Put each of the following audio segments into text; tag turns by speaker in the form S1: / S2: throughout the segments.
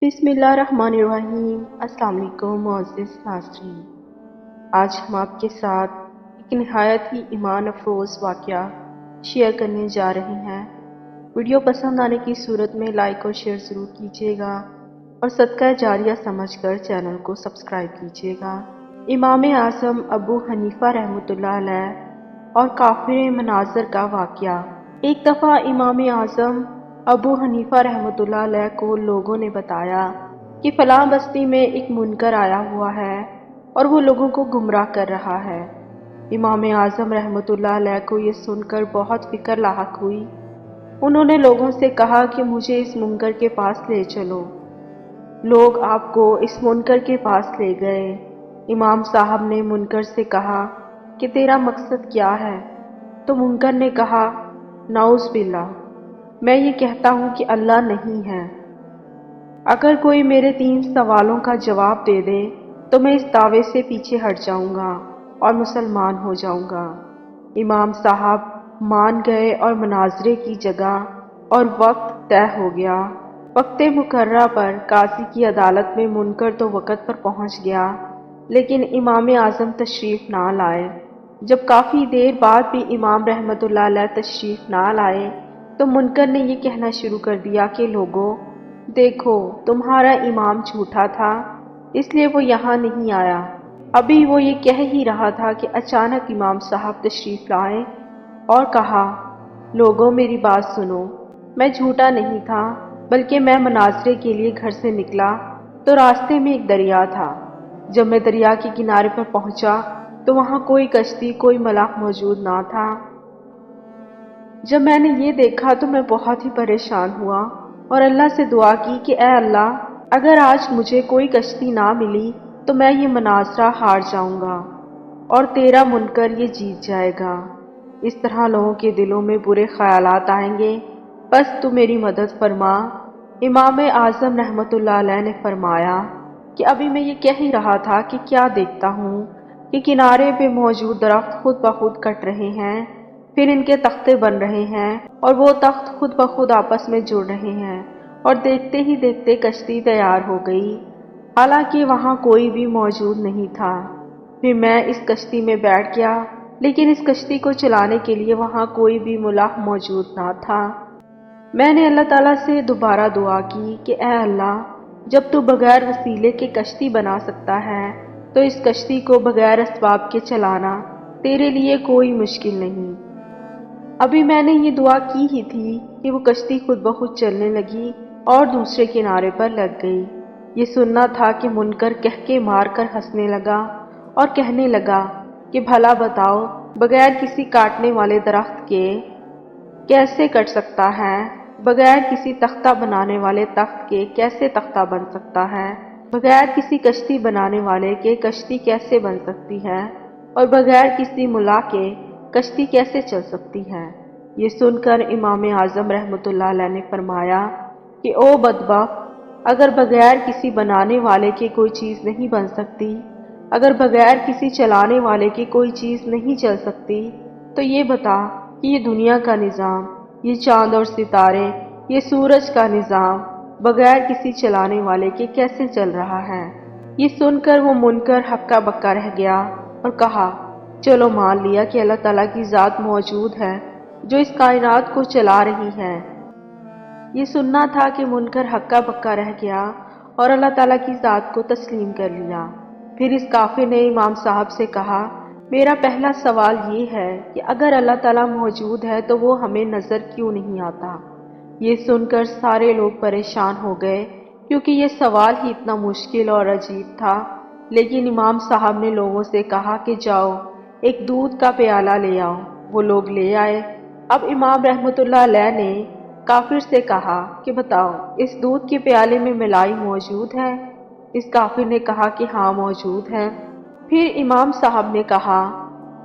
S1: बिस्मिल्लाहिर्रहमानिर्रहीम। अस्सलाम वालेकुम मुअज़्ज़िज़ नाज़रीन, आज हम आपके साथ एक निहायत ही ईमान अफरोज़ वाक़या शेयर करने जा रहे हैं। वीडियो पसंद आने की सूरत में लाइक और शेयर ज़रूर कीजिएगा और सदका जारिया समझकर चैनल को सब्सक्राइब कीजिएगा। इमाम आज़म अबू हनीफ़ा रहमतुल्लाह अलैह और काफ़िर मनाज़र का वाक़या। एक दफ़ा इमाम आज़म अबू हनीफ़ा रहमतुल्लाह अलैह को लोगों ने बताया कि फ़लाँ बस्ती में एक मुनकर आया हुआ है और वो लोगों को गुमराह कर रहा है। इमाम आज़म रहमतुल्लाह अलैह को ये सुनकर बहुत फ़िक्र लाहक हुई। उन्होंने लोगों से कहा कि मुझे इस मुनकर के पास ले चलो। लोग आपको इस मुनकर के पास ले गए। इमाम साहब ने मुनकर से कहा कि तेरा मकसद क्या है? तो मुनकर ने कहा, नाउज़ बिल्लाह, मैं ये कहता हूँ कि अल्लाह नहीं है। अगर कोई मेरे 3 सवालों का जवाब दे दे तो मैं इस दावे से पीछे हट जाऊंगा और मुसलमान हो जाऊंगा। इमाम साहब मान गए और मुनाजरे की जगह और वक्त तय हो गया। वक्त मुकर्रा पर काजी की अदालत में मुनकर तो वक़्त पर पहुंच गया, लेकिन इमाम आज़म तशरीफ़ ना लाए। जब काफ़ी देर बाद भी इमाम रहमतुल्लाह अलैह तशरीफ़ ना लाए तो मुनकर ने ये कहना शुरू कर दिया कि लोगों, देखो, तुम्हारा इमाम झूठा था, इसलिए वो यहाँ नहीं आया। अभी वो ये कह ही रहा था कि अचानक इमाम साहब तशरीफ़ लाए और कहा, लोगों मेरी बात सुनो, मैं झूठा नहीं था, बल्कि मैं मुनाजरे के लिए घर से निकला तो रास्ते में एक दरिया था। जब मैं दरिया के किनारे पर पहुंचा तो वहाँ कोई कश्ती, कोई मलाह मौजूद ना था। जब मैंने ये देखा तो मैं बहुत ही परेशान हुआ और अल्लाह से दुआ की कि ऐ अल्लाह, अगर आज मुझे कोई कश्ती ना मिली तो मैं ये मुनाजरा हार जाऊंगा और तेरा मुनकर ये जीत जाएगा। इस तरह लोगों के दिलों में बुरे ख्यालात आएंगे, बस तू मेरी मदद फरमा। इमाम आज़म रहमतुल्लाह अलैह ने फरमाया कि अभी मैं ये कह ही रहा था कि क्या देखता हूँ कि किनारे पे मौजूद दरख्त खुद ब खुद कट रहे हैं, फिर इनके तख्ते बन रहे हैं और वो तख्त खुद ब खुद आपस में जुड़ रहे हैं और देखते ही देखते कश्ती तैयार हो गई, हालांकि वहाँ कोई भी मौजूद नहीं था। फिर मैं इस कश्ती में बैठ गया, लेकिन इस कश्ती को चलाने के लिए वहाँ कोई भी मुलाह मौजूद ना था। मैंने अल्लाह ताला से दोबारा दुआ की कि ऐ अल्लाह, जब तू बगैर वसीले के कश्ती बना सकता है तो इस कश्ती को बगैर असबाब के चलाना तेरे लिए कोई मुश्किल नहीं। अभी मैंने ये दुआ की ही थी कि वो कश्ती खुद ब खुद चलने लगी और दूसरे किनारे पर लग गई। ये सुनना था कि मुनकर कहके मार कर हंसने लगा और कहने लगा कि भला बताओ, बगैर किसी काटने वाले दरख्त के कैसे कट सकता है? बगैर किसी तख्ता बनाने वाले तख्त के कैसे तख्ता बन सकता है? बगैर किसी कश्ती बनाने वाले के कश्ती कैसे बन सकती है? और बगैर किसी मुला के कश्ती कैसे चल सकती है? ये सुनकर इमाम आज़म रहमतुल्लाह अलैह ने फरमाया कि ओ बदबख्त, अगर बगैर किसी बनाने वाले के कोई चीज़ नहीं बन सकती, अगर बगैर किसी चलाने वाले की कोई चीज़ नहीं चल सकती, तो ये बता कि ये दुनिया का निज़ाम, ये चाँद और सितारे, ये सूरज का निज़ाम बगैर किसी चलाने वाले के कैसे चल रहा है? ये सुनकर वो मुनकर हक्का बक्का रह गया और कहा, चलो मान लिया कि अल्लाह ताला की ज़ात मौजूद है जो इस कायनात को चला रही है। ये सुनना था कि मुनकर हक्का बक्का रह गया और अल्लाह ताला की ज़ात को तस्लीम कर लिया। फिर इस काफिर ने इमाम साहब से कहा, मेरा पहला सवाल ये है कि अगर अल्लाह ताला मौजूद है तो वो हमें नज़र क्यों नहीं आता? ये सुनकर सारे लोग परेशान हो गए, क्योंकि ये सवाल ही इतना मुश्किल और अजीब था। लेकिन इमाम साहब ने लोगों से कहा कि जाओ, एक दूध का प्याला ले आओ। वो लोग ले आए। अब इमाम रहमतुल्लाह अलैह ने काफिर से कहा कि बताओ, इस दूध के प्याले में मलाई मौजूद है? इस काफिर ने कहा कि हाँ मौजूद है। फिर इमाम साहब ने कहा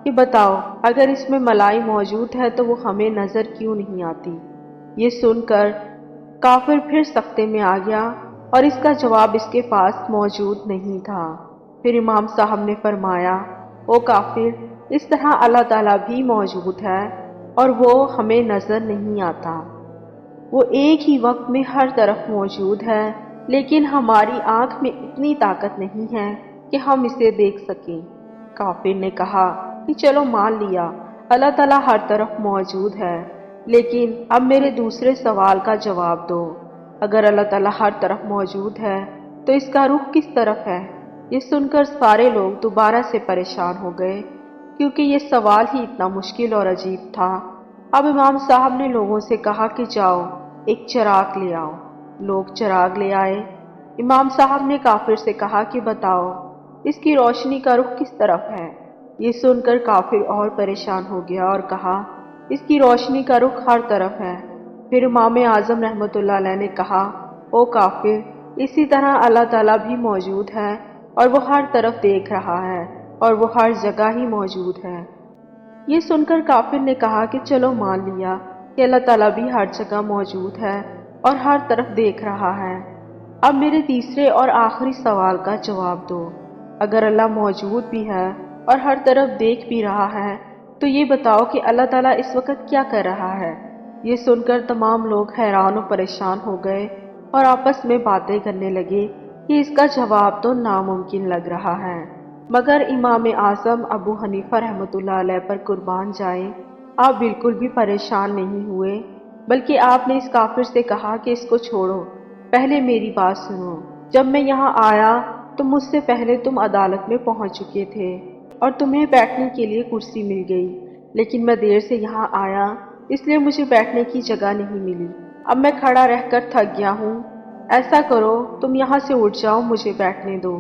S1: कि बताओ, अगर इसमें मलाई मौजूद है तो वो हमें नजर क्यों नहीं आती? ये सुनकर काफिर फिर सख्ते में आ गया और इसका जवाब इसके पास मौजूद नहीं था। फिर इमाम साहब ने फरमाया, ओ काफिर, इस तरह अल्लाह ताला भी मौजूद है और वो हमें नजर नहीं आता। वो एक ही वक्त में हर तरफ मौजूद है, لیکن ہماری آنکھ میں اتنی طاقت نہیں ہے کہ ہم اسے دیکھ سکیں۔ کافر نے کہا کہ چلو مان لیا، اللہ تعالیٰ ہر طرف موجود ہے، لیکن اب میرے دوسرے سوال کا جواب دو۔ اگر اللہ تعالیٰ ہر طرف موجود ہے تو اس کا رخ کس طرف ہے؟ یہ سن کر سارے لوگ دوبارہ سے پریشان ہو گئے، کیونکہ یہ سوال ہی اتنا مشکل اور عجیب تھا۔ اب امام صاحب نے لوگوں سے کہا کہ جاؤ ایک چراغ لے آؤ۔ لوگ چراغ لے آئے۔ امام صاحب نے کافر سے کہا کہ بتاؤ اس کی روشنی کا رخ کس طرف ہے؟ یہ سن کر کافر اور پریشان ہو گیا اور کہا اس کی روشنی کا رخ ہر طرف ہے۔ پھر امام اعظم رحمۃ اللہ علیہ نے کہا او کافر، اسی طرح اللہ تعالیٰ بھی موجود ہے اور وہ ہر طرف دیکھ رہا ہے اور وہ ہر جگہ ہی موجود ہے۔ یہ سن کر کافر نے کہا کہ چلو مان لیا کہ اللہ تعالیٰ بھی ہر جگہ موجود ہے اور ہر طرف دیکھ رہا ہے۔ اب میرے تیسرے اور آخری سوال کا جواب دو۔ اگر اللہ موجود بھی ہے اور ہر طرف دیکھ بھی رہا ہے تو یہ بتاؤ کہ اللہ تعالیٰ اس وقت کیا کر رہا ہے؟ یہ سن کر تمام لوگ حیران و پریشان ہو گئے اور آپس میں باتیں کرنے لگے کہ اس کا جواب تو ناممکن لگ رہا ہے۔ مگر امام اعظم ابو حنیفہ رحمۃ اللہ علیہ پر قربان جائیں، آپ بالکل بھی پریشان نہیں ہوئے، بلکہ آپ نے اس کافر سے کہا کہ اس کو چھوڑو، پہلے میری بات سنو۔ جب میں یہاں آیا تو مجھ سے پہلے تم عدالت میں پہنچ چکے تھے اور تمہیں بیٹھنے کے لیے کرسی مل گئی، لیکن میں دیر سے یہاں آیا اس لیے مجھے بیٹھنے کی جگہ نہیں ملی۔ اب میں کھڑا رہ کر تھک گیا ہوں، ایسا کرو تم یہاں سے اٹھ جاؤ، مجھے بیٹھنے دو،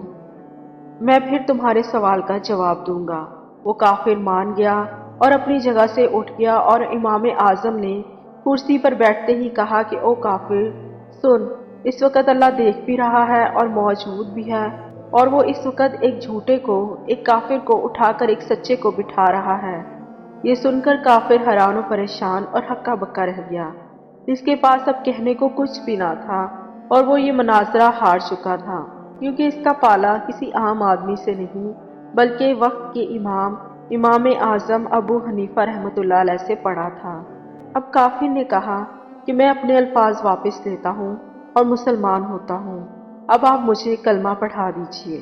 S1: میں پھر تمہارے سوال کا جواب دوں گا۔ وہ کافر مان گیا اور اپنی جگہ سے اٹھ گیا اور امام اعظم نے کرسی پر بیٹھتے ہی کہا کہ او کافر سن، اس وقت اللہ دیکھ بھی رہا ہے اور موجود بھی ہے، اور وہ اس وقت ایک جھوٹے کو، ایک کافر کو اٹھا کر ایک سچے کو بٹھا رہا ہے۔ یہ سن کر کافر حیران و پریشان اور ہکا بکا رہ گیا، اس کے پاس اب کہنے کو کچھ بھی نہ تھا اور وہ یہ مناظرہ ہار چکا تھا، کیونکہ اس کا پالا کسی عام آدمی سے نہیں بلکہ وقت کے امام اعظم ابو حنیفہ رحمۃ اللہ علیہ سے پڑا تھا۔ اب کافر نے کہا کہ میں اپنے الفاظ واپس لیتا ہوں اور مسلمان ہوتا ہوں، اب آپ مجھے کلمہ پڑھا دیجیے۔